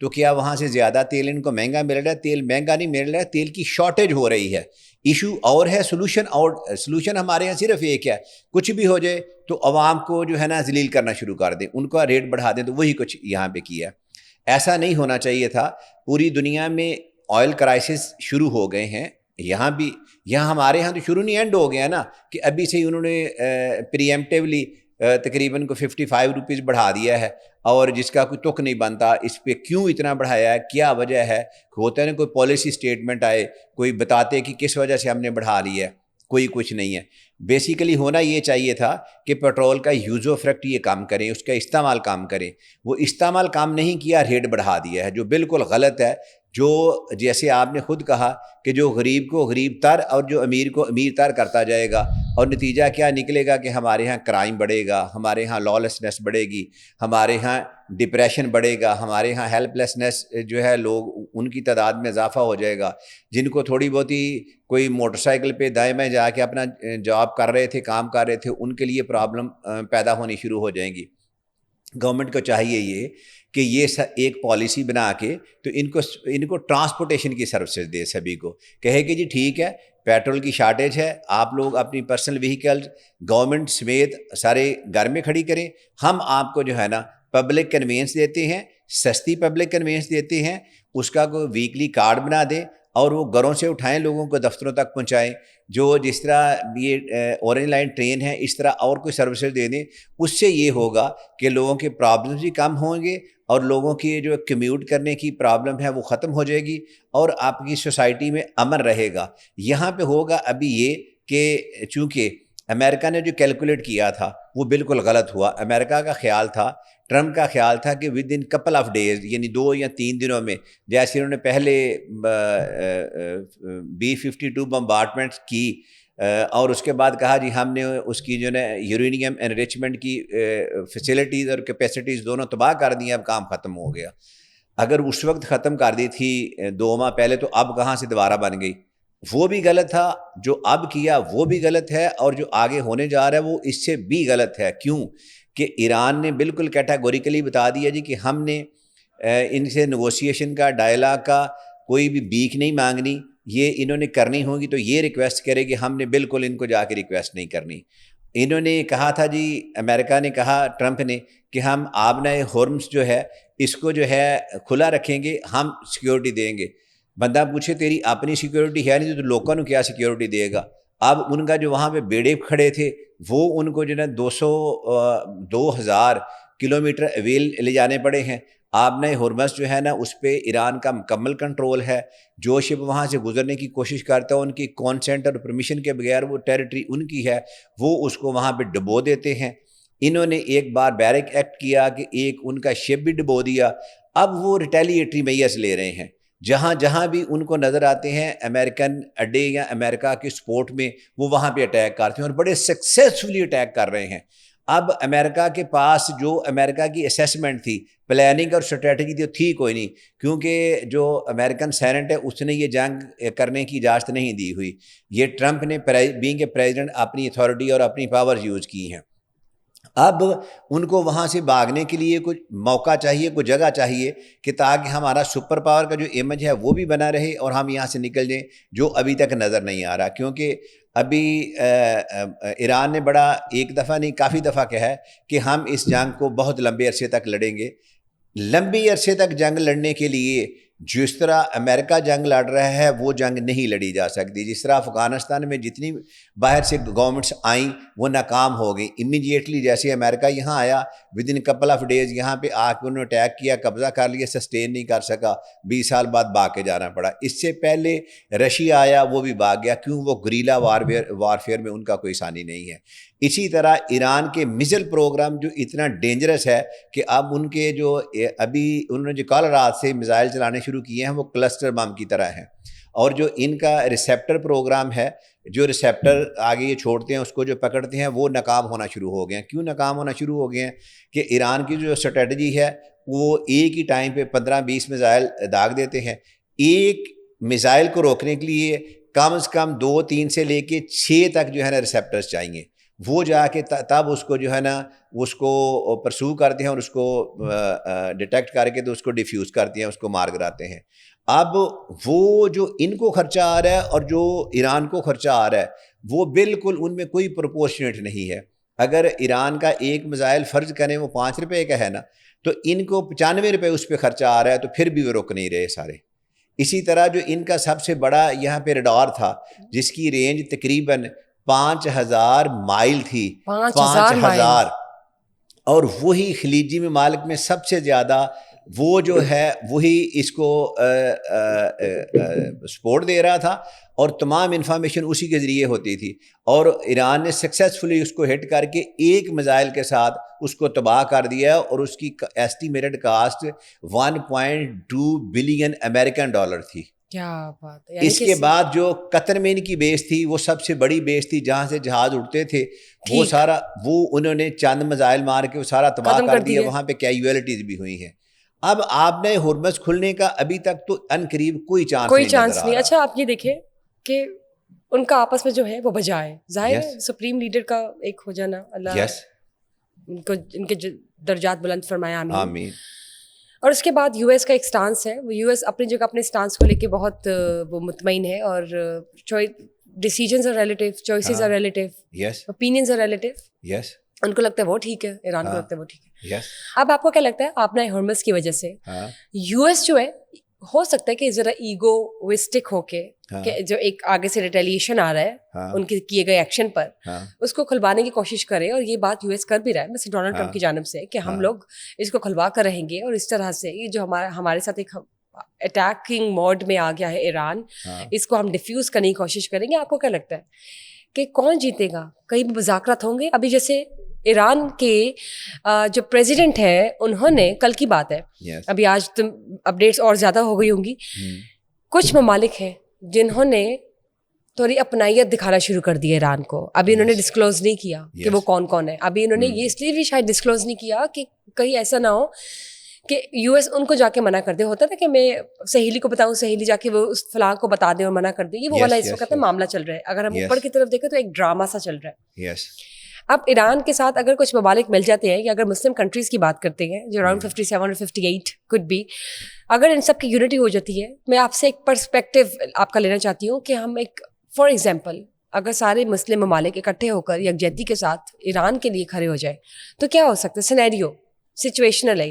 تو کیا وہاں سے زیادہ تیل ان کو مہنگا مل رہا ہے؟ تیل مہنگا نہیں مل رہا ہے، تیل کی شارٹیج ہو رہی ہے. ایشو اور ہے، سلوشن ہمارے یہاں صرف ایک ہے، کچھ بھی ہو جائے تو عوام کو جو ہے نا ذلیل کرنا شروع کر دیں، ان کا ریٹ بڑھا دیں. تو وہی کچھ یہاں پہ کیا. ایسا نہیں ہونا چاہیے تھا. پوری دنیا میں آئل کرائسس شروع ہو گئے ہیں، یہاں بھی. یہاں ہمارے یہاں تو شروع نہیں، اینڈ ہو گیا نا کہ ابھی سے ہی انہوں نے پریمپٹیولی تقریباً کو 55 روپیز بڑھا دیا ہے، اور جس کا کوئی تک نہیں بنتا اس پہ کیوں اتنا بڑھایا ہے، کیا وجہ ہے. ہوتا ہے نا کوئی پالیسی سٹیٹمنٹ آئے، کوئی بتاتے کہ کس وجہ سے ہم نے بڑھا لیا ہے، کوئی کچھ نہیں ہے. بیسیکلی ہونا یہ چاہیے تھا کہ پیٹرول کا یوز و فریکٹ یہ کام کریں، اس کا استعمال کام کریں. وہ استعمال کام نہیں کیا، ریٹ بڑھا دیا ہے، جو بالکل غلط ہے. جو جیسے آپ نے خود کہا کہ جو غریب کو غریب تر اور جو امیر کو امیر تر کرتا جائے گا، اور نتیجہ کیا نکلے گا کہ ہمارے ہاں کرائم بڑھے گا، ہمارے ہاں لالیسنس بڑھے گی، ہمارے ہاں ڈپریشن بڑھے گا، ہمارے ہاں ہیلپ لیسنس جو ہے لوگ ان کی تعداد میں اضافہ ہو جائے گا. جن کو تھوڑی بہت ہی کوئی موٹر سائیکل پہ دائیں بائیں جا کے اپنا جاب کر رہے تھے، کام کر رہے تھے، ان کے لیے پرابلم پیدا ہونی شروع ہو جائیں گی. گورنمنٹ کو چاہیے یہ کہ یہ ایک پالیسی بنا کے تو ان کو ٹرانسپورٹیشن کی سروسز دے، سبھی کو کہے کہ جی ٹھیک ہے پیٹرول کی شارٹیج ہے، آپ لوگ اپنی پرسنل وہیکلز گورنمنٹ سمیت سارے گھر میں کھڑی کریں، ہم آپ کو جو ہے نا پبلک کنوینس دیتے ہیں، سستی پبلک کنوینس دیتے ہیں، اس کا کوئی ویکلی کارڈ بنا دیں اور وہ گھروں سے اٹھائیں، لوگوں کو دفتروں تک پہنچائیں. جو جس طرح یہ اورنج لائن ٹرین ہے اس طرح اور کوئی سروسز دے دیں. اس سے یہ ہوگا کہ لوگوں کے پرابلمس بھی کم ہوں گے، اور لوگوں کی جو کمیوٹ کرنے کی پرابلم ہے وہ ختم ہو جائے گی، اور آپ کی سوسائٹی میں امن رہے گا. یہاں پہ ہوگا ابھی یہ کہ چونکہ امریکہ نے جو کیلکولیٹ کیا تھا وہ بالکل غلط ہوا. امریکہ کا خیال تھا، ٹرمپ کا خیال تھا کہ within couple of days, یعنی 2 یا 3 دنوں میں، جیسے انہوں نے پہلے B-52 بمبارڈمنٹس کی، اور اس کے بعد کہا جی ہم نے اس کی جو ہے یورینیم انریچمنٹ کی فیسلٹیز اور کیپیسٹیز دونوں تباہ کر دی ہیں، اب کام ختم ہو گیا. اگر اس وقت ختم کر دی تھی 2 ماہ پہلے تو اب کہاں سے دوبارہ بن گئی؟ وہ بھی غلط تھا، جو اب کیا وہ بھی غلط ہے، اور جو آگے ہونے جا رہا ہے وہ اس سے بھی غلط ہے. کیوں کہ ایران نے بالکل کیٹاگوریکلی بتا دیا جی کہ ہم نے ان سے نیگوسیشن کا، ڈائلاگ کا کوئی بھی بیک نہیں مانگنی، یہ انہوں نے کرنی ہوگی تو یہ ریکویسٹ کرے کہ ہم نے بالکل ان کو جا کے ریکویسٹ نہیں کرنی. انہوں نے کہا تھا جی، امریکہ نے کہا ٹرمپ نے کہ ہم آبنائے ہورمز جو ہے اس کو جو ہے کھلا رکھیں گے، ہم سیکیورٹی دیں گے. بندہ پوچھے تیری اپنی سیکیورٹی ہے نہیں تو لوگوں کو کیا سیکیورٹی دے گا؟ اب ان کا جو وہاں پہ بیڑے کھڑے تھے وہ ان کو جو ہے 2000 کلومیٹر اویل لے جانے پڑے ہیں. آبنائے ہرمز جو ہے نا اس پہ ایران کا مکمل کنٹرول ہے. جو شپ وہاں سے گزرنے کی کوشش کرتا ہے ان کی کانسینٹ اور پرمیشن کے بغیر وہ ٹیریٹری ان کی ہے، وہ اس کو وہاں پہ ڈبو دیتے ہیں. انہوں نے ایک بار بیرک ایکٹ کیا کہ ایک ان کا شپ بھی ڈبو دیا. اب وہ ریٹیلیٹری میئرز لے رہے ہیں، جہاں جہاں بھی ان کو نظر آتے ہیں امریکن اڈے یا امریکہ کے سپورٹ میں، وہ وہاں پہ اٹیک کرتے ہیں اور بڑے سکسیسفلی اٹیک کر رہے ہیں. اب امریکہ کے پاس جو امریکہ کی اسیسمنٹ تھی، پلاننگ اور اسٹریٹجی تو تھی کوئی نہیں، کیونکہ جو امریکن سینٹ ہے اس نے یہ جنگ کرنے کی اجازت نہیں دی ہوئی. یہ ٹرمپ نے بینگ اے پریزیڈنٹ اپنی اتھارٹی اور اپنی پاور یوز کی ہیں. اب ان کو وہاں سے بھاگنے کے لیے کچھ موقع چاہیے، کوئی جگہ چاہیے کہ تاکہ ہمارا سپر پاور کا جو امیج ہے وہ بھی بنا رہے اور ہم یہاں سے نکل جائیں، جو ابھی تک نظر نہیں آ رہا. کیونکہ ابھی ایران نے بڑا ایک دفعہ نہیں کافی دفعہ کہا ہے کہ ہم اس جنگ کو بہت لمبے عرصے تک لڑیں گے. لمبی عرصے تک جنگ لڑنے کے لیے جس طرح امریکہ جنگ لڑ رہا ہے وہ جنگ نہیں لڑی جا سکتی. جس طرح افغانستان میں جتنی باہر سے گورنمنٹس آئیں وہ ناکام ہو گئی. امیڈیٹلی جیسے امریکہ یہاں آیا، within couple of days یہاں پہ آ کے انہوں نے اٹیک کیا، قبضہ کر لیا، سسٹین نہیں کر سکا، 20 سال بعد بھاگ کے جانا پڑا. اس سے پہلے رشیا آیا، وہ بھی بھاگ گیا، کیوں؟ وہ گریلا وارفیئر میں ان کا کوئی ثانی نہیں ہے. اسی طرح ایران کے میزائل پروگرام جو اتنا ڈینجرس ہے کہ اب ان کے جو ابھی انہوں نے جو کل رات سے میزائل چلانے شروع کیے ہیں وہ کلسٹر بم کی طرح ہیں. اور جو ان کا ریسیپٹر پروگرام ہے، جو ریسیپٹر آگے یہ چھوڑتے ہیں اس کو جو پکڑتے ہیں، وہ ناکام ہونا شروع ہو گئے ہیں. کیوں ناکام ہونا شروع ہو گئے ہیں؟ کہ ایران کی جو اسٹریٹجی ہے وہ ایک ہی ٹائم پہ 15-20 میزائل داغ دیتے ہیں. ایک میزائل کو روکنے کے لیے کم از کم 2-3 سے لے کے 6 تک جو ہے نا ریسیپٹرز چاہیے. وہ جا کے تب اس کو جو ہے نا اس کو پرسو کرتے ہیں اور اس کو ڈیٹیکٹ کر کے تو اس کو ڈیفیوز کرتے ہیں, اس کو مار کراتے ہیں. اب وہ جو ان کو خرچہ آ رہا ہے اور جو ایران کو خرچہ آ رہا ہے وہ بالکل ان میں کوئی پروپورشنیٹ نہیں ہے. اگر ایران کا ایک میزائل فرض کریں وہ 5 روپے کا ہے نا, تو ان کو 95 روپے اس پہ خرچہ آ رہا ہے, تو پھر بھی وہ رک نہیں رہے سارے. اسی طرح جو ان کا سب سے بڑا یہاں پہ ریڈار تھا جس کی رینج تقریباً 5000 مائل تھی, 5000, اور وہی خلیجی ممالک میں سب سے زیادہ وہ جو ہے وہی اس کو سپورٹ دے رہا تھا, اور تمام انفارمیشن اسی کے ذریعے ہوتی تھی. اور ایران نے سکسیسفلی اس کو ہٹ کر کے ایک میزائل کے ساتھ اس کو تباہ کر دیا, اور اس کی estimated cost 1.2 billion American dollar تھی. کیا بات ہے. اس کے بعد جو قطر میں ان کی بیس تھی وہ سب سے بڑی بیس تھی جہاں سے جہاز اڑتے تھے, وہ سارا وہ انہوں نے چند میزائل مار کے وہ سارا تباہ کر دیا. وہاں پہ کیجویلٹیز بھی ہوئی ہیں. اب آپ نے ہرمز کھلنے کا ابھی تک تو ان قریب کوئی چانس نہیں. اچھا آپ یہ دیکھیں کہ ان کا آپس میں جو ہے وہ بجائے ظاہر ہے سپریم لیڈر کا ایک ہو جانا, اللہ ان کے درجات بلند فرمائے, آمین. اور اس کے بعد یو ایس کا ایک سٹانس ہے, وہ یو ایس اپنی جگہ اپنے سٹانس کو لے کے بہت وہ مطمئن ہے, اور decisions are relative, choices are relative, opinions are relative. ان کو لگتا ہے وہ ٹھیک ہے, ایران کو لگتا ہے وہ ٹھیک ہے. اب آپ کو کیا لگتا ہے آپ نے ہرمز کی وجہ سے یو ایس جو ہے ہو سکتا ہے کہ ذرا ایگوسٹک ہو کے کہ جو ایک آگے سے ریٹیلیشن آ رہا ہے ان کے کیے گئے ایکشن پر, اس کو کھلوانے کی کوشش کرے, اور یہ بات یو ایس کر بھی رہا ہے مسٹر ڈونلڈ ٹرمپ کی جانب سے کہ ہم لوگ اس کو کھلوا کر رہیں گے, اور اس طرح سے یہ جو ہمارے ساتھ ایک اٹیکنگ موڈ میں آ گیا ہے ایران, اس کو ہم ڈیفیوز کرنے کی کوشش کریں گے. آپ کو کیا لگتا ہے کہ کون جیتے گا؟ کہیں بھی مذاکرات ہوں گے؟ ابھی جیسے ایران کے جو پریزیڈنٹ ہیں انہوں نے کل کی بات ہے, ابھی آج تم اپڈیٹس اور زیادہ ہو گئی ہوں گی, کچھ ممالک ہیں جنہوں نے تھوڑی اپنائیت دکھانا شروع کر دی ہے ایران کو. ابھی انہوں نے ڈسکلوز نہیں کیا کہ وہ کون کون ہے. ابھی انہوں نے یہ اس لیے بھی شاید ڈسکلوز نہیں کیا کہ کہیں ایسا نہ ہو کہ یو ایس ان کو جا کے منع کر دے. ہوتا تھا کہ میں سہیلی کو بتاؤں, سہیلی جا کے وہ اس فلاں کو بتا دے اور منع کر دے. یہ وہ والا اس وقت معاملہ چل رہا ہے. اگر ہم اوپر کی طرف دیکھیں تو ایک ڈرامہ سا چل رہا ہے. اب ایران کے ساتھ اگر کچھ ممالک مل جاتے ہیں, یا اگر مسلم کنٹریز کی بات کرتے ہیں جو اراؤنڈ 57 اور 58 کڈ بی, اگر ان سب کی یونٹی ہو جاتی ہے, میں آپ سے ایک پرسپیکٹیو آپ کا لینا چاہتی ہوں کہ ہم ایک فار ایگزامپل اگر سارے مسلم ممالک اکٹھے ہو کر یکجہتی کے ساتھ ایران کے لیے کھڑے ہو جائے تو کیا ہو سکتا ہے؟ سینیریو سچویشنل ہے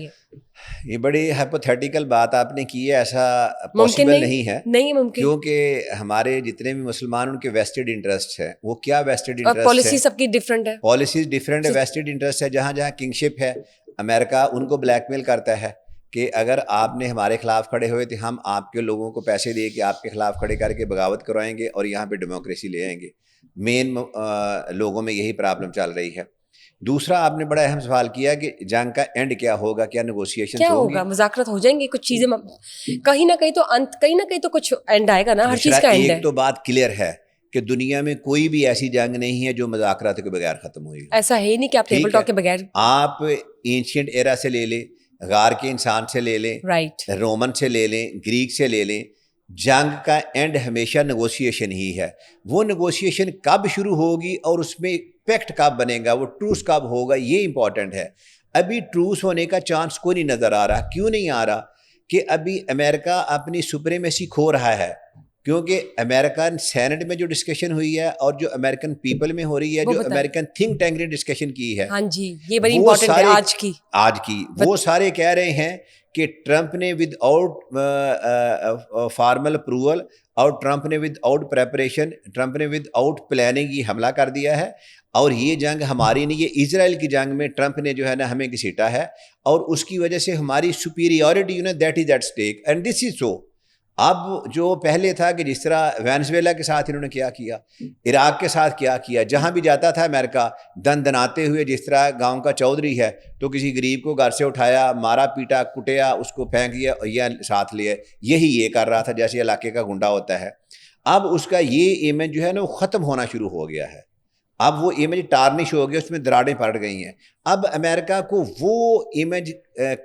یہ بڑی ہائپوتھیٹیکل بات آپ نے کی ہے, ایسا پاسبل نہیں ہے, نہیں ممکن, کیونکہ ہمارے جتنے بھی مسلمان ان کے ویسٹڈ انٹرسٹ ہے. وہ کیا ویسٹڈ انٹرسٹ ہے؟ پالیسی سب کی ڈفرینٹ ہے, پالیسیز ڈفرینٹ ہے. ویسٹڈ انٹرسٹ ہے جہاں جہاں کنگشپ ہے, امریکہ ان کو بلیک میل کرتا ہے کہ اگر آپ نے ہمارے خلاف کھڑے ہوئے تو ہم آپ کے لوگوں کو پیسے دے کے آپ کے خلاف کھڑے کر کے بغاوت کروائیں گے اور یہاں پہ ڈیموکریسی لے آئیں گے. مین لوگوں میں یہی پرابلم چل رہی ہے. دوسرا آپ نے بڑا اہم سوال کیا کہ جنگ کا اینڈ کیا ہوگا, کیا نیگوشیشن کیا ہوگا, مذاکرات ہو جائیں گے, کچھ چیزیں کہیں نہ کہیں تو انت, کہیں نہ کہیں تو کچھ اینڈ آئے گا نا, ہر چیز کا اینڈ ہے. ایک تو بات کلیئر ہے کہ دنیا میں کوئی بھی ایسی جنگ نہیں ہے جو مذاکرات کے بغیر ختم ہوئی. ایسا ہے نہیں کہ آپ ٹیبل ٹاک کے بغیر, آپ اینشینٹ ایرا سے لے لیں, غار کے انسان سے لے لیں, رائٹ, رومن سے لے لیں, گریک سے لے لیں, جنگ کا اینڈ ہمیشہ نیگوشیشن ہی ہے. وہ نیگوشیشن کب شروع ہوگی اور اس میں پیکٹ کب بنے گا, وہ ٹروس کب ہوگا, یہ امپورٹنٹ ہے. ابھی ٹروس ہونے کا چانس کوئی نہیں نظر آ رہا. کیوں نہیں آ رہا؟ کہ ابھی امریکہ اپنی سپریمیسی کھو رہا ہے, کیونکہ امریکن سینٹ میں جو ڈسکشن ہوئی ہے اور جو امریکن پیپل میں ہو رہی ہے, جو امریکن تھنک ٹینک نے ڈسکشن کی ہے, ہاں جی یہ بڑی امپورٹنٹ ہے آج کی, وہ سارے کہہ رہے ہیں کہ ٹرمپ نے ود آؤٹ فارمل اپروول اور ٹرمپ نے ود آؤٹ پریپریشن, ٹرمپ نے ود آؤٹ پلاننگ یہ حملہ کر دیا ہے, اور یہ جنگ ہماری نہیں, یہ اسرائیل کی جنگ میں ٹرمپ نے جو ہے نا ہمیں گھسیٹا ہے, اور اس کی وجہ سے ہماری superiority that is at stake and this is so. اب جو پہلے تھا کہ جس طرح وینزویلا کے ساتھ انہوں نے کیا کیا, عراق کے ساتھ کیا کیا, جہاں بھی جاتا تھا امریکہ دن دناتے ہوئے, جس طرح گاؤں کا چودھری ہے تو کسی غریب کو گھر سے اٹھایا, مارا پیٹا کٹیا, اس کو پھینک دیا, یہ ساتھ لیا, یہی یہ کر رہا تھا جیسے علاقے کا گنڈا ہوتا ہے. اب اس کا یہ امیج جو ہے نا وہ ختم ہونا شروع ہو گیا ہے. اب وہ امیج ٹارنش ہو گیا, اس میں دراڑیں پڑ گئی ہیں. اب امریکہ کو وہ امیج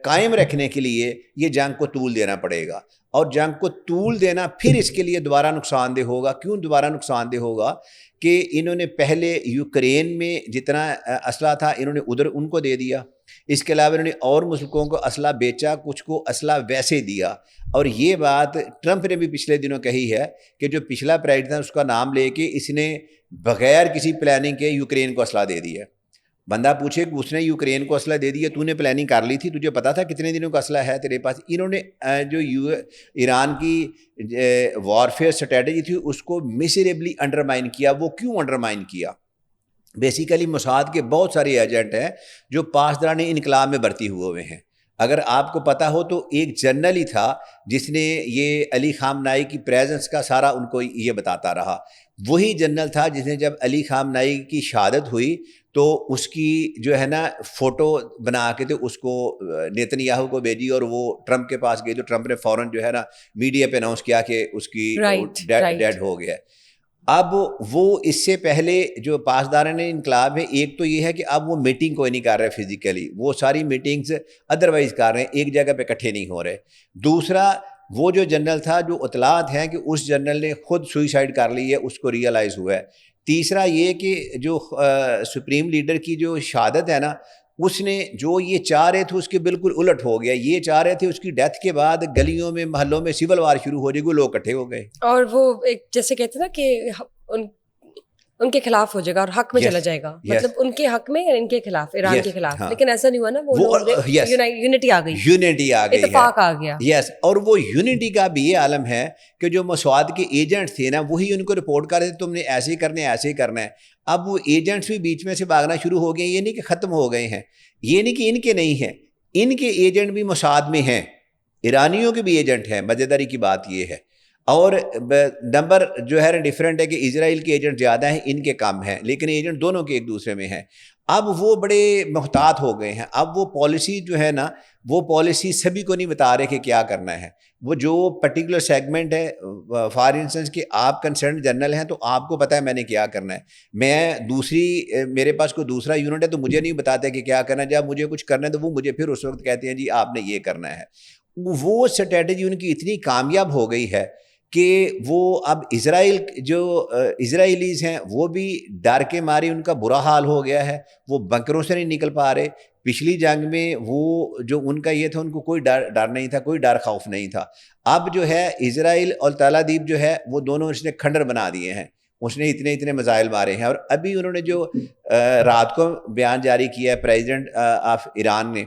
قائم رکھنے کے لیے یہ جنگ کو طول دینا پڑے گا. اور جنگ کو طول دینا پھر اس کے لیے دوبارہ نقصان دہ ہوگا. کیوں دوبارہ نقصان دہ ہوگا؟ کہ انہوں نے پہلے یوکرین میں جتنا اسلحہ تھا انہوں نے ادھر ان کو دے دیا. اس کے علاوہ انہوں نے اور ملکوں کو اسلحہ بیچا, کچھ کو اسلحہ ویسے دیا. اور یہ بات ٹرمپ نے بھی پچھلے دنوں کہی ہے کہ جو پچھلا پریزیڈنٹ تھا اس کا نام لے کے اس نے بغیر کسی پلاننگ کے یوکرین کو اسلحہ دے دیا. بندہ پوچھے کہ اس نے یوکرین کو اسلحہ دے دیا, تو نے پلاننگ کر لی تھی, تجھے پتا تھا کتنے دنوں کا اسلحہ ہے تیرے پاس. انہوں نے جو ایران کی وارفیئر اسٹریٹجی تھی اس کو میسریبلی انڈرمائن کیا. وہ کیوں انڈرمائن کیا؟ بیسیکلی موساد کے بہت سارے ایجنٹ ہیں جو پاسداران انقلاب میں بھرتی ہوئے ہیں. اگر آپ کو پتہ ہو تو ایک جنرل ہی تھا جس نے یہ علی خامنائی کی پریزنس کا سارا ان کو یہ بتاتا رہا. وہی جنرل تھا جس نے جب علی خامنائی کی شہادت ہوئی تو اس کی جو ہے نا فوٹو بنا کے تو اس کو نیتن یاہو کو بھیجی اور وہ ٹرمپ کے پاس گئی تو ٹرمپ نے فوراً جو ہے نا میڈیا پہ اناؤنس کیا کہ اس کی ڈیڈ ہو گیا. اب وہ اس سے پہلے جو پاسداران انقلاب ہے, ایک تو یہ ہے کہ اب وہ میٹنگ کوئی نہیں کر رہے فزیکلی, وہ ساری میٹنگز ادروائز کر رہے ہیں, ایک جگہ پہ اکٹھے نہیں ہو رہے. دوسرا وہ جو جنرل تھا جو اطلاعات ہیں کہ اس جنرل نے خود سوئسائڈ کر لی ہے, اس کو ریئلائز ہوا ہے. تیسرا یہ کہ جو سپریم لیڈر کی جو شہادت ہے نا, اس نے جو یہ چاہ رہے تھے اس کے بالکل الٹ ہو گیا. یہ چاہ رہے تھے اس کی ڈیتھ کے بعد گلیوں میں محلوں میں سول وار شروع ہو جائے گی, لوگ اکٹھے ہو گئے اور وہ ایک جیسے کہتے ہیں نا کہ ان کے خلاف ہو جائے گا اور حق میں چلا جائے گا, مطلب ان کے حق میں ان کے خلاف, ایران کے خلاف. لیکن ایسا نہیں ہوا نا, وہ یونٹی آ گئی, اتفاق آ گیا. یس, اور وہ یونٹی کا بھی یہ عالم ہے کہ جو موساد کے ایجنٹ تھے نا وہی ان کو رپورٹ کر رہے تھے تم نے ایسے ہی کرنا ہے ایسے ہی کرنا ہے. اب وہ ایجنٹس بھی بیچ میں سے بھاگنا شروع ہو گئے. یہ نہیں کہ ختم ہو گئے ہیں, یہ نہیں کہ ان کے نہیں ہیں, ان کے ایجنٹ بھی موساد میں ہیں, ایرانیوں کے بھی ایجنٹ ہیں. مزیداری کی بات یہ ہے. اور نمبر جو ہے ڈفرینٹ ہے کہ اسرائیل کے ایجنٹ زیادہ ہیں, ان کے کم ہیں, لیکن ایجنٹ دونوں کے ایک دوسرے میں ہیں. اب وہ بڑے محتاط ہو گئے ہیں. اب وہ پالیسی جو ہے نا وہ پالیسی سبھی کو نہیں بتا رہے کہ کیا کرنا ہے. وہ جو پرٹیکولر سیگمنٹ ہے, فار انسٹنس کہ آپ کنسرن جنرل ہیں تو آپ کو پتہ ہے میں نے کیا کرنا ہے. میں میرے پاس کوئی دوسرا یونٹ ہے تو مجھے نہیں بتاتے کہ کیا کرنا ہے. جب مجھے کچھ کرنا ہے تو وہ مجھے پھر اس وقت کہتے ہیں جی آپ نے یہ کرنا ہے. وہ اسٹریٹجی ان کی اتنی کامیاب ہو گئی ہے کہ وہ اب اسرائیلیز ہیں وہ بھی ڈر کے مارے ان کا برا حال ہو گیا ہے, وہ بنکروں سے نہیں نکل پا رہے. پچھلی جنگ میں وہ جو ان کا یہ تھا ان کو کوئی ڈر نہیں تھا, کوئی ڈر خوف نہیں تھا. اب جو ہے اسرائیل اور تل ابیب جو ہے وہ دونوں اس نے کھنڈر بنا دیے ہیں, اس نے اتنے میزائل مارے ہیں. اور ابھی انہوں نے جو رات کو بیان جاری کیا ہے پریزیڈنٹ آف ایران نے,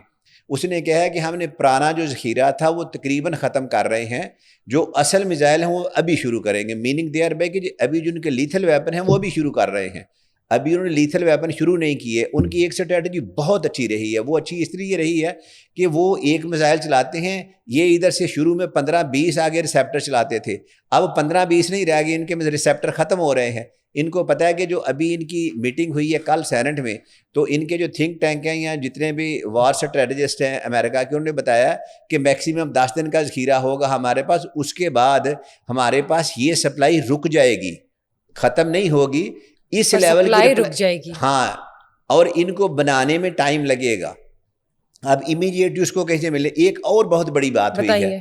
اس نے کہا ہے کہ ہم نے پرانا جو ذخیرہ تھا وہ تقریباً ختم کر رہے ہیں, جو اصل میزائل ہیں وہ ابھی شروع کریں گے. میننگ دیئر بائی کہ ابھی جو ان کے لیتھل ویپن ہیں وہ بھی شروع کر رہے ہیں. ابھی انہوں نے لیتھل ویپن شروع نہیں کیے. ان کی ایک اسٹریٹجی بہت اچھی رہی ہے. وہ اچھی اس لیے رہی ہے کہ وہ ایک میزائل چلاتے ہیں, یہ ادھر سے شروع میں 15-20 آگے ریسیپٹر چلاتے تھے, اب 15-20 نہیں رہ گئے, ان کے ریسیپٹر ختم ہو رہے ہیں. ان کو پتہ ہے کہ جو ابھی ان کی میٹنگ ہوئی ہے کل سینٹ میں, تو ان کے جو تھنک ٹینک ہیں یا جتنے بھی وار اسٹریٹجسٹ ہیں امریکہ کے, انہوں نے بتایا کہ میکسیمم 10 دن کا ذخیرہ ہوگا ہمارے پاس, اس کے بعد ہمارے پاس یہ سپلائی رک جائے گی, ختم نہیں ہوگی, اس لیول کی رک جائے گی. ہاں, اور ان کو بنانے میں ٹائم لگے گا. اب امیڈیٹ اس کو کیسے ملے. ایک اور بہت بڑی بات ہوئی ہے,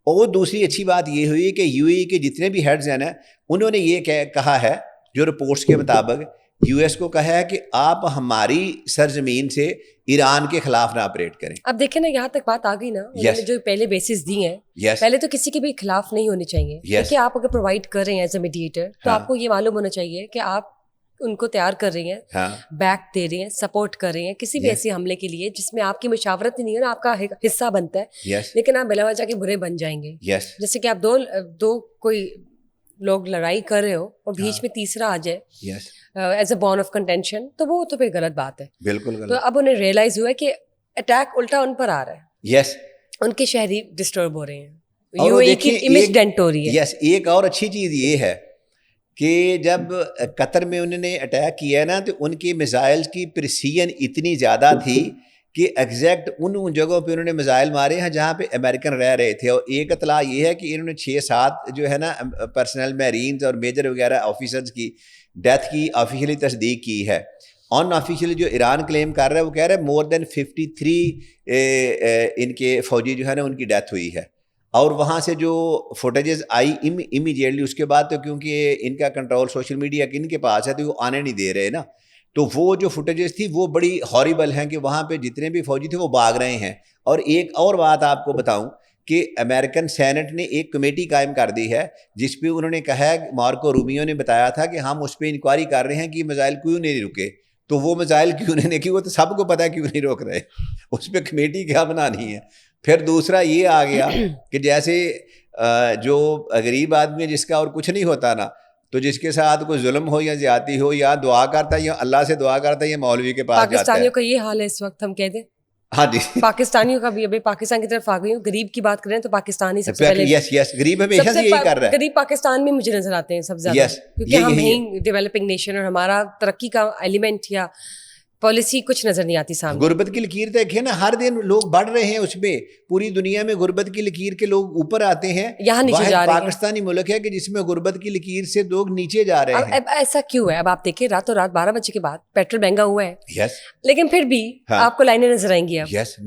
اور دوسری اچھی بات یہ ہوئی کہ یو اے کے جتنے بھی ہیڈز ہیں نا انہوں نے یہ کہا ہے, جو رپورٹس کے مطابق یو ایس کو کہا ہے کہ آپ ہماری سرزمین سے ایران کے خلاف نہ آپریٹ کریں. اب دیکھیں نا یہاں تک بات آ گئی نا, جو پہلے بیسز دی ہیں پہلے تو کسی کے بھی خلاف نہیں ہونے چاہیے, کیونکہ آپ اگر پرووائڈ کر رہے ہیں ایز اے میڈیٹر تو آپ کو یہ معلوم ہونا چاہیے کہ آپ ان کو تیار کر رہی ہیں, بیک دے رہی ہیں, سپورٹ کر رہی ہیں کسی بھی ایسے حملے کے لیے جس میں آپ کی مشاورت ہی نہیں ہے نا, آپ کا حصہ بنتا ہے, لیکن آپ بلا وجہ کے برے بن جائیں گے. جیسے کہ آپ دو کوئی لوگ لڑائی کر رہے ہو اور بیچ میں تیسرا آ جائے as a bone of contention, تو وہ تو پھر غلط بات ہے. بالکل. تو اب انہیں ریئلائز ہوا ہے کہ اٹیک الٹا ان پر آ رہا ہے, ان کے شہری ڈسٹرب ہو رہے ہیں, یو اے کی امیج ڈینٹ ہو رہی ہے. ایک اور اچھی چیز یہ ہے کہ جب قطر میں انہوں نے اٹیک کیا نا تو ان کی میزائل کی پریسیژن اتنی زیادہ تھی کہ ایگزیکٹ ان جگہوں پہ انہوں نے میزائل مارے ہیں جہاں پہ امریکن رہ رہے تھے. اور ایک اطلاع یہ ہے کہ انہوں نے 6-7 جو ہے نا پرسنل میرینز اور میجر وغیرہ آفیسرز کی ڈیتھ کی آفیشیلی تصدیق کی ہے. ان آفیشیلی جو ایران کلیم کر رہا ہے وہ کہہ رہا ہے مور دین 53 ان کے فوجی جو ہے نا ان کی ڈیتھ ہوئی ہے. اور وہاں سے جو فوٹیجز آئی امیڈیٹلی اس کے بعد تو کیونکہ ان کا کنٹرول سوشل میڈیا ان کے پاس ہے تو وہ آنے نہیں دے رہے نا, تو وہ جو فوٹیجز تھی وہ بڑی ہاریبل ہیں کہ وہاں پہ جتنے بھی فوجی تھے وہ بھاگ رہے ہیں. اور ایک اور بات آپ کو بتاؤں کہ امریکن سینٹ نے ایک کمیٹی قائم کر دی ہے جس پہ انہوں نے کہا ہے, مارکو روبیو نے بتایا تھا کہ ہم اس پہ انکوائری کر رہے ہیں کہ میزائل کیوں نہیں رکے. تو وہ میزائل کیوں نہیں رکی, وہ تو سب کو پتا ہے کیوں نہیں روک رہے, اس پہ کمیٹی کیا بنانی ہے. پھر دوسرا یہ آ گیا کہ جیسے جو غریب آدمی ہے جس کا اور کچھ نہیں ہوتا نا, تو جس کے ساتھ کوئی ظلم ہو یا زیادتی ہو یا دعا کرتا ہے یا اللہ سے دعا کرتا ہے یا مولوی کے پاس جاتا ہے. پاکستانیوں کا یہ حال ہے اس وقت, ہم کہہ دیں. ہاں جی, پاکستانیوں کا بھی, ابھی پاکستان کی طرف آ گئی ہوں, غریب کی بات کریں تو پاکستان ہی سب سے پہلے. یس غریب ہمیشہ سے یہی کر رہا ہے. غریب پاکستان میں مجھے نظر آتے ہیں سب زیادہ, کیونکہ ہم ہیں ڈیولپنگ نیشن اور ہمارا ترقی کا ایلیمنٹ یا پالیسی کچھ نظر نہیں آتی سامنے. غربت کی لکیر دیکھیں نا, ہر دن لوگ بڑھ رہے ہیں اس میں, پوری دنیا میں غربت کی لکیر کے لوگ اوپر آتے ہیں, یہاں نیچے جا رہے ہیں. پاکستانی ملک ہے کہ جس میں غربت کی لکیر سے لوگ نیچے جا رہے ہیں. اب ایسا کیوں ہے؟ اب آپ دیکھیں راتوں رات 12 بجے کے بعد پیٹرول مہنگا ہوا ہے, یس, لیکن پھر بھی آپ کو لائنیں نظر آئیں گی. اب یس,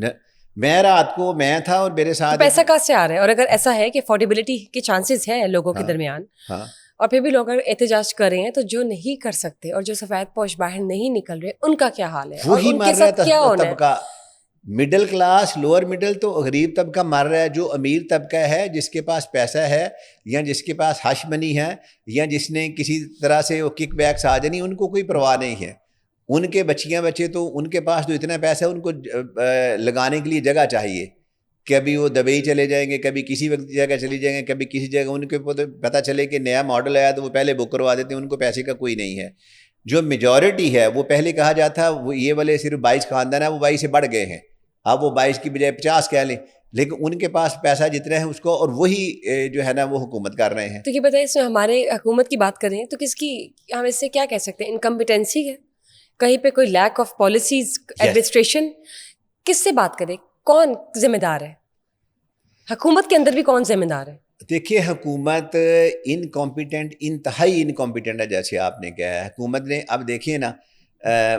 میں رات کو میں تھا اور میرے ساتھ پیسہ کہاں سے آ رہا ہے؟ اور اگر ایسا ہے کہ افورڈیبلٹی کے چانسز ہیں لوگوں کے درمیان, اور پھر بھی لوگ اگر احتجاج کر رہے ہیں, تو جو نہیں کر سکتے اور جو سفید پوش باہر نہیں نکل رہے ان کا کیا حال ہے؟ وہی مر رہا ہے کیا ہونا ہے. مڈل کلاس, لوور مڈل تو غریب طبقہ مر رہا ہے. جو امیر طبقہ ہے جس کے پاس پیسہ ہے یا جس کے پاس ہش منی ہے یا جس نے کسی طرح سے وہ کک بیکس آ جانی, ان کو کوئی پرواہ نہیں ہے. ان کے بچے تو ان کے پاس تو اتنا پیسہ ہے, ان کو لگانے کے لیے جگہ چاہیے. کبھی وہ دبئی چلے جائیں گے, کبھی کسی وقت جگہ چلی جائیں گے, کبھی کسی جگہ. ان کے پتہ چلے کہ نیا ماڈل آیا تو وہ پہلے بک کروا دیتے ہیں, ان کو پیسے کا کوئی نہیں ہے. جو میجورٹی ہے وہ پہلے کہا جاتا وہ یہ والے صرف 22 خاندان ہے, وہ 22 سے بڑھ گئے ہیں. اب وہ 22 کی بجائے 50 کہہ لیں, لیکن ان کے پاس پیسہ جتنا ہے اس کو, اور وہی جو ہے نا وہ حکومت کر رہے ہیں. تو یہ بتائیں, اس میں ہمارے حکومت کی بات کریں تو کس کی, ہم اس سے کیا کہہ سکتے ہیں؟ انکمپیٹنسی ہے کہیں پہ, کوئی لیک آف پالیسیز, ایڈمنسٹریشن. کس سے بات کریں؟ کون ذمہ دار ہے؟ حکومت کے اندر بھی کون ذمہ دار ہے؟ دیکھیے حکومت انکمپیٹنٹ, انتہائی انکمپیٹنٹ ہے, جیسے آپ نے کہا ہے. حکومت نے اب دیکھیے نا,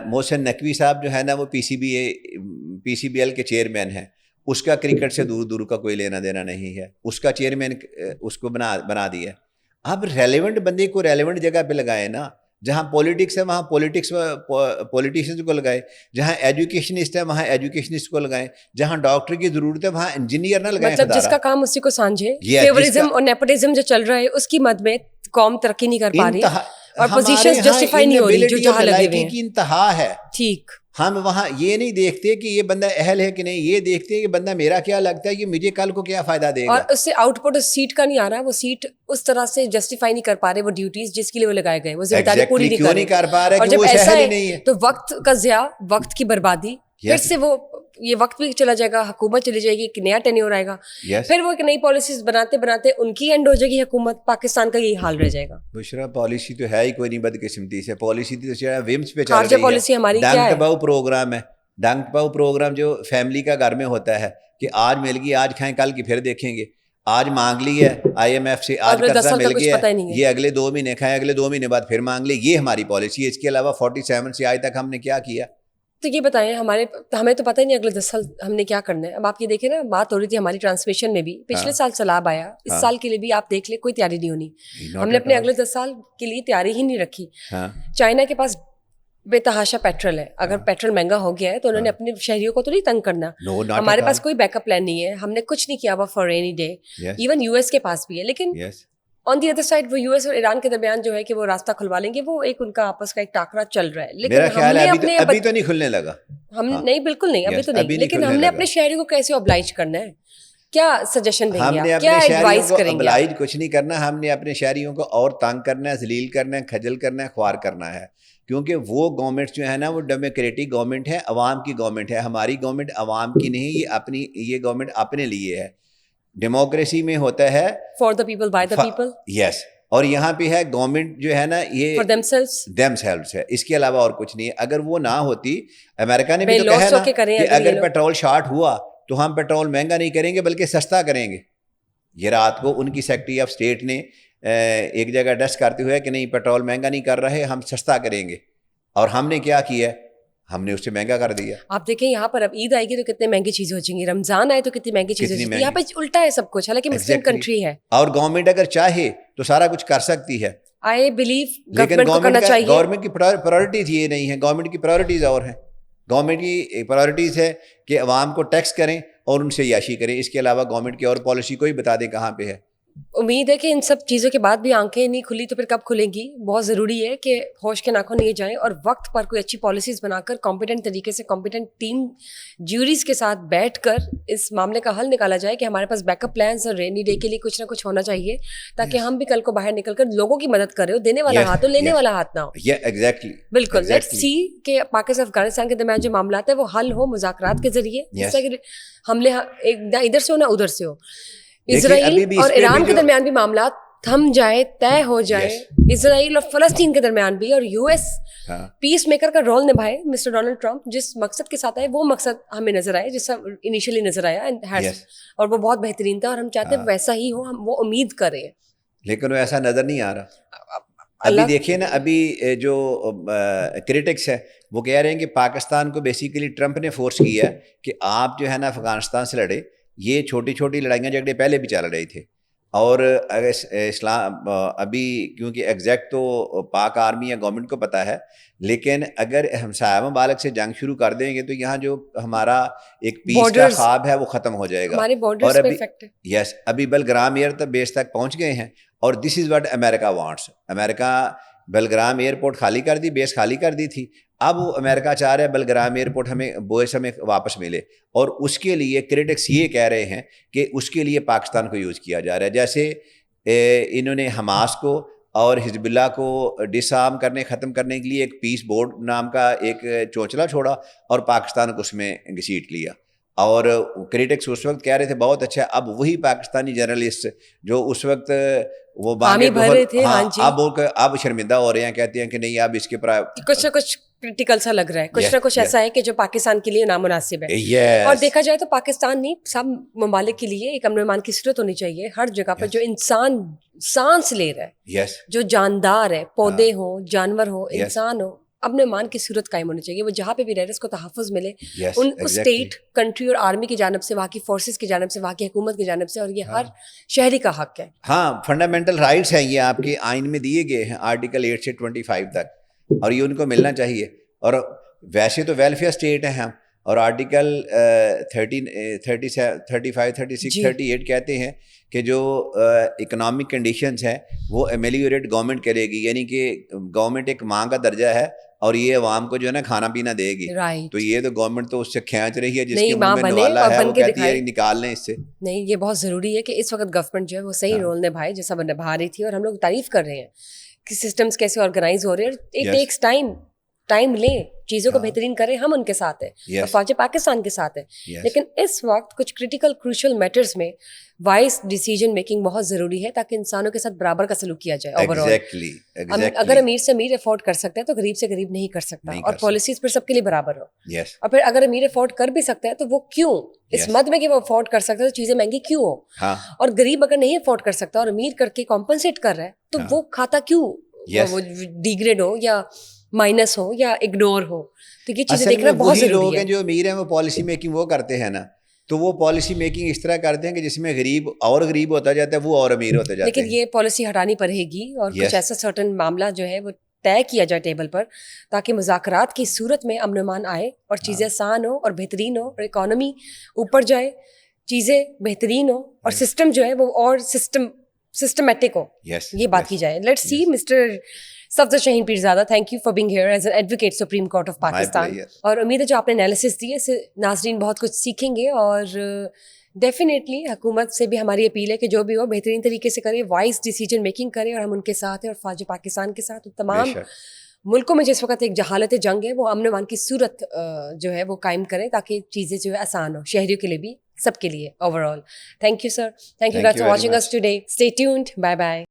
محسن نقوی صاحب جو ہے نا وہ پی سی بی ایل کے چیئرمین ہیں, اس کا کرکٹ سے دور دور کا کوئی لینا دینا نہیں ہے. اس کا چیئرمین اس کو بنا دیا. اب ریلیونٹ بندے کو ریلیونٹ جگہ پہ لگائے نا. جہاں پولیٹکس ہے وہاں پولیٹیشنز کو لگائے, جہاں ایجوکیشنسٹ ہے وہاں ایجوکیشنسٹ کو لگائیں, جہاں ڈاکٹر کی ضرورت ہے وہاں انجینئر نہ لگائیں. مطلب جس کا کام اسی کو سانجھے. فیورزم اور نیپوٹزم جو چل رہا ہے اس کی مد میں قوم ترقی نہیں کر پا رہی, اور پوزیشنز جسٹیفائی نہیں ہو رہی جو جہاں لگے ہوئے ہیں. کی انتہا ہے. ٹھیک, ہم وہاں یہ نہیں دیکھتے کہ یہ بندہ اہل ہے کہ نہیں, یہ دیکھتے کہ بندہ میرا کیا لگتا ہے, یہ مجھے کل کو کیا فائدہ دے گا. اور اس سے آؤٹ پٹ اس سیٹ کا نہیں آ رہا, وہ سیٹ اس طرح سے جسٹیفائی نہیں کر پا رہے وہ ڈیوٹیز جس کے لیے وہ لگائے گئے, وہ ذمہ داری پوری نہیں کر پا رہے. اور جب ایسا ہے تو وقت کا ضیاع, وقت کی بربادی, پھر سے وہ یہ وقت بھی چلا جائے گا, حکومت چلی جائے گی, ایک نیا ٹینیور آئے گا, پھر وہ ایک نئی پالیسیز بناتے بناتے ان کی اینڈ ہو جائے گی حکومت. پاکستان کا یہی حال رہ جائے گا. بشرا پالیسی تو ہے ہی کوئی نہیں بدقسمتی سے. پالیسی تو ومس پہ چل رہی ہے. پالیسی ہماری کیا ہے؟ ڈنگ ٹپاؤ پروگرام ہے. ڈنگ ٹپاؤ پروگرام جو فیملی کا گھر میں ہوتا ہے کہ آج مل گئی آج کھائیں, کل کی پھر دیکھیں گے. آج مانگ لی ہے IMF سے, آج قرضہ مل گیا, یہ اگلے 2 مہینے کھائیں, اگلے 2 مہینے بعد پھر مانگ لے. یہ ہماری پالیسی ہے. اس کے علاوہ 47 سے آج تک ہم نے کیا کیا؟ تو یہ بتائیں, ہمیں تو پتہ ہی نہیں اگلے 10 سال ہم نے کیا کرنا ہے. اب آپ یہ دیکھیں نا, بات ہو رہی تھی ہماری ٹرانسمیشن میں بھی, پچھلے سال سیلاب آیا, اس سال کے لیے بھی آپ دیکھ لیں کوئی تیاری نہیں ہونی. ہم نے اپنے اگلے 10 سال کے لیے تیاری ہی نہیں رکھی. چائنا کے پاس بے تحاشا پیٹرول ہے. اگر پیٹرول مہنگا ہو گیا ہے تو انہوں نے اپنے شہریوں کو تو نہیں تنگ کرنا. ہمارے پاس کوئی بیک اپ پلان نہیں ہے, ہم نے کچھ نہیں کیا ہوا for rainy day. Even US کے پاس بھی ہے, لیکن آن دی ادر سائڈ وہ US اور ایران کے درمیان جو ہے کہ وہ راستہ کھلوا لیں گے, وہ ایک ان کا آپس کا ایک ٹاکرا چل رہا ہے. لیکن میرا خیال ہے ابھی تو نہیں کھلنے لگا. ہم نہیں, بالکل نہیں, ابھی تو نہیں, لیکن ہم نے اپنے شہریوں کو کیسے oblige کرنا ہے؟ کیا سجیشن دیں گے آپ, کیا ایڈوائز کریں گے؟ oblige کچھ نہیں کرنا. ہم نے اپنے شہریوں کو اور تنگ کرنا ہے, ذلیل کرنا ہے, کھجل کرنا ہے, خوار کرنا ہے. کیونکہ وہ گورنمنٹ جو ہے نا وہ ڈیموکریٹک گورنمنٹ ہے, عوام کی گورنمنٹ ہے. ہماری گورنمنٹ عوام کی نہیں, یہ گورنمنٹ اپنے لیے ہے. ڈیموکریسی میں ہوتا ہے for the people by the people. Yes, اور یہاں پہ ہے گورنمنٹ جو ہے نا یہ فار themselves ہے, اس کے علاوہ اور کچھ نہیں ہے. اگر وہ نہ ہوتی, امریکہ نے بھی تو کہا نا کہ اگر پیٹرول شارٹ ہوا تو ہم پیٹرول مہنگا نہیں کریں گے بلکہ سستا کریں گے. یہ رات کو ان کی سیکرٹری آف اسٹیٹ نے ایک جگہ ڈسک کرتے ہوئے کہ نہیں پیٹرول مہنگا نہیں کر رہے, ہم سستا کریں گے. اور ہم نے کیا کیا, ہم نے اسے مہنگا کر دیا. آپ دیکھیں یہاں پر اب عید آئے گی تو کتنے مہنگی چیزیں ہو جائیں گی, رمضان آئے تو کتنی مہنگی چیزیں ہو جائیں گی. یہاں پہ الٹا ہے سب کچھ, حالانکہ مسلم کنٹری ہے. اور گورنمنٹ اگر چاہے تو سارا کچھ کر سکتی ہے, آئی بلیو لیکن گورنمنٹ کو کرنا چاہیے. گورنمنٹ کی پرائرٹیز یہ نہیں ہے. گورنمنٹ کی پرائرٹیز اور ہیں. گورنمنٹ کی پرائرٹیز ہے کہ عوام کو ٹیکس کریں اور ان سے عیاشی کریں. اس کے علاوہ گورنمنٹ کی اور پالیسی کوئی بتا دے کہاں پہ ہے. امید ہے کہ ان سب چیزوں کے بعد بھی آنکھیں نہیں کھلی تو پھر کب کھلیں گی. بہت ضروری ہے کہ ہوش کے ناخن لیے جائیں اور وقت پر کوئی اچھی پالیسیز بنا کر کمپیٹنٹ طریقے سے کمپیٹنٹ ٹیم جیوریز کے ساتھ بیٹھ کر اس معاملے کا حل نکالا جائے کہ ہمارے پاس بیک اپ پلانس اور رینی ڈے کے لیے کچھ نہ کچھ ہونا چاہیے تاکہ ہم بھی کل کو باہر نکل کر لوگوں کی مدد کریں. دینے والا ہاتھ ہو, لینے والا ہاتھ نہ ہو. ایگزیکٹلی بالکل. لیٹس سی کہ پاکستان افغانستان کے درمیان جو معاملات ہیں وہ حل ہو مذاکرات کے ذریعے, جس سے کہ حملے نہ ادھر سے ہو نہ ادھر سے ہو. اسرائیل اور ایران کے درمیان بھی معاملات تھم جائے, طے ہو جائے. اسرائیل اور فلسطین کے درمیان بھی, اور یو ایس پیس میکر کا رول نبھائے مسٹر ڈونلڈ ٹرمپ. جس مقصد کے ساتھ آئے وہ مقصد ہمیں نظر آئے جس سے انیشلی نظر آیا, اور وہ بہت بہترین تھا اور ہم چاہتے ہیں ویسا ہی ہو, ہم وہ امید کریں. لیکن وہ ایسا نظر نہیں آ رہا. ابھی دیکھیے نا, ابھی جو کرٹکس ہے وہ کہہ رہے ہیں کہ پاکستان کو بیسیکلی ٹرمپ نے فورس کیا کہ آپ جو ہے نا افغانستان سے لڑے. یہ چھوٹی چھوٹی لڑائیاں جھگڑے پہلے بھی چل رہے تھے, اور اسلام ابھی کیونکہ ایگزیکٹ تو پاک آرمی یا گورنمنٹ کو پتہ ہے, لیکن اگر ہمسایہ ممالک سے جنگ شروع کر دیں گے تو یہاں جو ہمارا ایک پیس کا خواب ہے وہ ختم ہو جائے گا. اور ابھی ابھی بلگرام ایئر تک بیس تک پہنچ گئے ہیں, اور this is what America wants. امریکہ بلگرام ایئرپورٹ خالی کر دی, بیس خالی کر دی تھی. اب وہ امریکہ چاہ رہا ہے بلگرام ایئرپورٹ ہمیں واپس ملے, اور اس کے لیے کریٹکس یہ کہہ رہے ہیں کہ اس کے لیے پاکستان کو یوز کیا جا رہا ہے. جیسے انہوں نے حماس کو اور حزب اللہ کو ڈس آرم کرنے ختم کرنے کے لیے ایک پیس بورڈ نام کا ایک چونچلا چھوڑا اور پاکستان کو اس میں گھسیٹ لیا. اور کریٹکس اس وقت کہہ رہے تھے بہت اچھا, اب وہی پاکستانی جرنلسٹ جو اس وقت وہ اب شرمندہ ہو رہے ہیں, کہتے ہیں کہ نہیں اب اس کے کچھ نہ کچھ کرٹیکل سا لگ رہا ہے, کچھ نہ کچھ ایسا ہے کہ جو پاکستان کے لیے نامناسب ہے. اور دیکھا جائے تو پاکستان نہیں, سب ممالک کے لیے ایک امن و امان کی صورت ہونی چاہیے. ہر جگہ پر جو انسان سانس لے رہا ہے, جو جاندار ہے, پودے ہوں, جانور ہو, انسان ہو, امن و امان کی صورت قائم ہونی چاہیے. وہ جہاں پہ بھی رہ رہے اس کو تحفظ ملے, ان کو اسٹیٹ, کنٹری اور آرمی کی جانب سے, وہاں کی فورسز کی جانب سے, وہاں کی حکومت کی جانب سے, اور یہ ہر شہری کا حق ہے. ہاں, فنڈامنٹل رائٹس ہیں یہ آپ کے آئین میں دیے گئے ہیں آرٹیکل 8 سے 25 تک, اور یہ ان کو ملنا چاہیے. اور ویسے تو ویلفیئر اسٹیٹ ہیں ہم, اور آرٹیکل 35, 36, 38 کہتے ہیں کہ جو اکنامک کنڈیشنز ہیں وہ ایمیلیوریٹ گورنمنٹ کرے گی, یعنی کہ گورنمنٹ ایک ماں کا درجہ ہے اور یہ عوام کو جو ہے نا کھانا پینا دے گی. تو یہ تو گورنمنٹ تو اس سے کھینچ رہی ہے, جس کے منہ میں نوالا ہے وہ کہتی ہے نکال لیں اس سے. نہیں, یہ بہت ضروری ہے کہ اس وقت گورنمنٹ جو ہے وہ صحیح رول نبھائے جیسا وہ نبھا رہی تھی, اور ہم لوگ تعریف کر رہے ہیں کہ سسٹمز کیسے آرگنائز ہو رہے ہیں. اٹ ٹیکس ٹائم لیں, چیزوں کو بہترین کریں, ہم ان کے ساتھ ہیں اور فوج پاکستان کے ساتھ ہے. لیکن اس وقت کچھ کرٹیکل کروشل میٹرز میں وائز ڈیسیجن میکنگ بہت ضروری ہے تاکہ انسانوں کے ساتھ برابر کا سلوک کیا جائے. اوور آل اگر امیر سے امیر افورڈ کر سکتا ہے تو غریب سے غریب نہیں کر سکتا, اور پالیسیز پھر سب کے لیے برابر ہو. اور پھر اگر امیر افورڈ کر بھی سکتا ہے تو وہ کیوں اس مد میں کہ وہ افورڈ کر سکتا ہے تو چیزیں مہنگی کیوں ہو, اور غریب اگر نہیں افورڈ کر سکتا اور امیر کر کے کمپنسیٹ کر رہا ہے تو وہ کھاتا کیوں, وہ ڈیگریڈ ہو یا مائنس ہو یا اگنور ہو. تو یہ چیزیں دیکھنا بہت ضروری ہے. لوگ ہیں جو امیر ہیں وہ پالیسی میکنگ وہ کرتے ہیں نا, تو وہ پالیسی میکنگ اس طرح کرتے ہیں کہ جس میں غریب اور غریب ہوتا جاتا ہے, وہ اور امیر ہوتا جاتا ہے. لیکن یہ پالیسی ہٹانی پڑے گی, اور کچھ ایسا سرٹن معاملہ جو ہے وہ طے کیا جائے ٹیبل پر, تاکہ مذاکرات کی صورت میں امن و امان آئے اور چیزیں آسان ہو اور بہترین ہو, اور اکانومی اوپر جائے, چیزیں بہترین ہو, اور سسٹم جو ہے وہ اور سسٹمیٹک ہو. یہ بات کی جائے. Let's see mister Safdar Shaheen Pirzada, thank you for being here as an advocate Supreme Court of Pakistan. اور امید ہے جو آپ نے انالیسس دی ہے اس سے ناظرین بہت کچھ سیکھیں گے, اور ڈیفینیٹلی حکومت سے بھی ہماری اپیل ہے کہ جو بھی ہو بہترین طریقے سے کرے, وائز ڈیسیجن میکنگ کرے, اور ہم ان کے ساتھ ہیں, اور فوج پاکستان کے ساتھ. تمام ملکوں میں جس وقت ایک جہالت جنگ ہے وہ امن و امان کی صورت جو ہے وہ قائم کریں تاکہ چیزیں جو ہے آسان ہو, شہریوں کے لیے بھی, سب کے لیے overall. Thank you sir, thank you guys for watching us today. Stay tuned, bye bye.